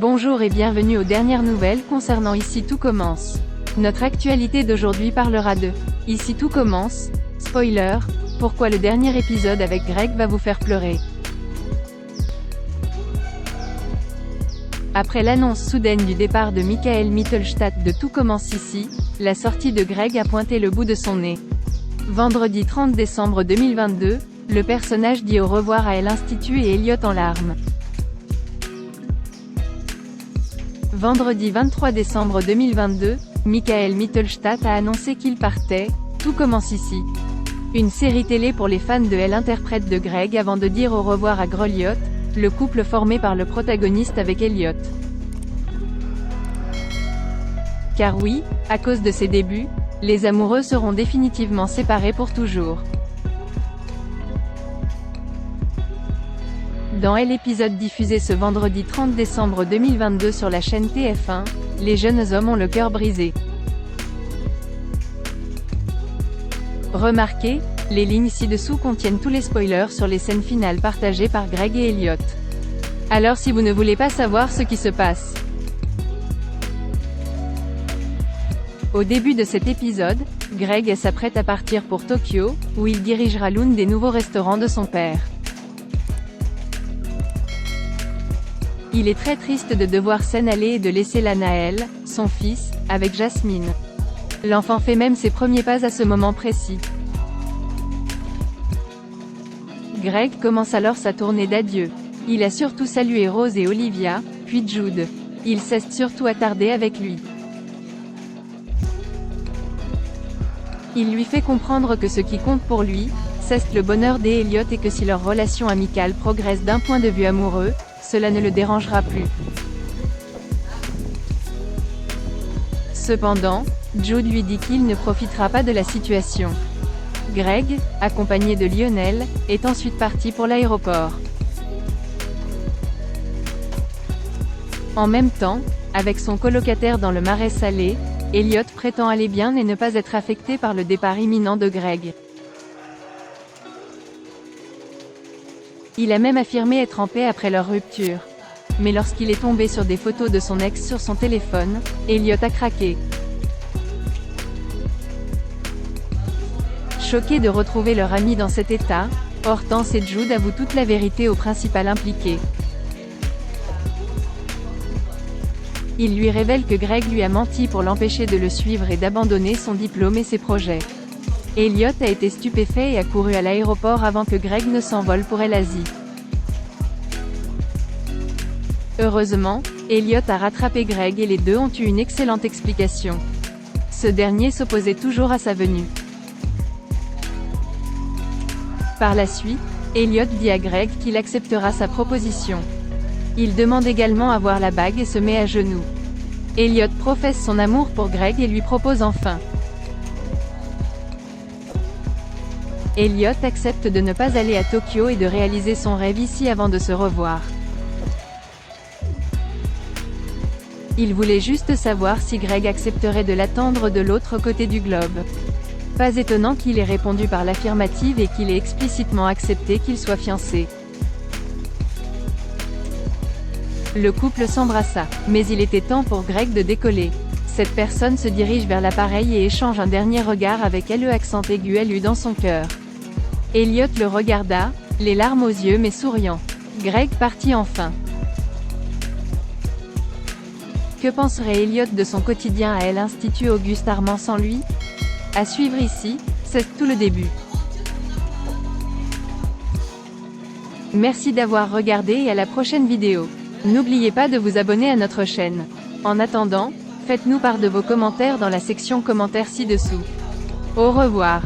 Bonjour et bienvenue aux dernières nouvelles concernant Ici tout commence. Notre actualité d'aujourd'hui parlera de Ici tout commence, spoiler, pourquoi le dernier épisode avec Greg va vous faire pleurer. Après l'annonce soudaine du départ de Michael Mittelstadt de Tout commence ici, la sortie de Greg a pointé le bout de son nez. Vendredi 30 décembre 2022, le personnage dit au revoir à l'Institut et Elliot en larmes. Vendredi 23 décembre 2022, Michael Mittelstadt a annoncé qu'il partait, Tout commence ici. Une série télé pour les fans de l'interprète de Greg avant de dire au revoir à Groliot, le couple formé par le protagoniste avec Elliot. Car oui, à cause de ses débuts, les amoureux seront définitivement séparés pour toujours. Dans l'épisode diffusé ce vendredi 30 décembre 2022 sur la chaîne TF1, les jeunes hommes ont le cœur brisé. Remarquez, les lignes ci-dessous contiennent tous les spoilers sur les scènes finales partagées par Greg et Elliot. Alors si vous ne voulez pas savoir ce qui se passe. Au début de cet épisode, Greg s'apprête à partir pour Tokyo, où il dirigera l'un des nouveaux restaurants de son père. Il est très triste de devoir s'en aller et de laisser Naël, son fils, avec Jasmine. L'enfant fait même ses premiers pas à ce moment précis. Greg commence alors sa tournée d'adieu. Il a surtout salué Rose et Olivia, puis Jude. Il s'est surtout attardé avec lui. Il lui fait comprendre que ce qui compte pour lui, c'est le bonheur d'Elliot et que si leur relation amicale progresse d'un point de vue amoureux, cela ne le dérangera plus. Cependant, Jude lui dit qu'il ne profitera pas de la situation. Greg, accompagné de Lionel, est ensuite parti pour l'aéroport. En même temps, avec son colocataire dans le Marais salé, Elliot prétend aller bien et ne pas être affecté par le départ imminent de Greg. Il a même affirmé être en paix après leur rupture. Mais lorsqu'il est tombé sur des photos de son ex sur son téléphone, Elliot a craqué. Choqués de retrouver leur ami dans cet état, Hortense et Jude avouent toute la vérité au principal impliqué. Il lui révèle que Greg lui a menti pour l'empêcher de le suivre et d'abandonner son diplôme et ses projets. Elliot a été stupéfait et a couru à l'aéroport avant que Greg ne s'envole pour l'Asie. Heureusement, Elliot a rattrapé Greg et les deux ont eu une excellente explication. Ce dernier s'opposait toujours à sa venue. Par la suite, Elliot dit à Greg qu'il acceptera sa proposition. Il demande également à voir la bague et se met à genoux. Elliot professe son amour pour Greg et lui propose enfin. Elliot accepte de ne pas aller à Tokyo et de réaliser son rêve ici avant de se revoir. Il voulait juste savoir si Greg accepterait de l'attendre de l'autre côté du globe. Pas étonnant qu'il ait répondu par l'affirmative et qu'il ait explicitement accepté qu'ils soient fiancés. Le couple s'embrassa, mais il était temps pour Greg de décoller. Cette personne se dirige vers l'appareil et échange un dernier regard avec elle, le accent aigu élu dans son cœur. Elliot le regarda, les larmes aux yeux mais souriant. Greg partit enfin. Que penserait Elliot de son quotidien à l'Institut Auguste Armand sans lui? À suivre ici, c'est tout le début. Merci d'avoir regardé et à la prochaine vidéo. N'oubliez pas de vous abonner à notre chaîne. En attendant, faites-nous part de vos commentaires dans la section commentaires ci-dessous. Au revoir.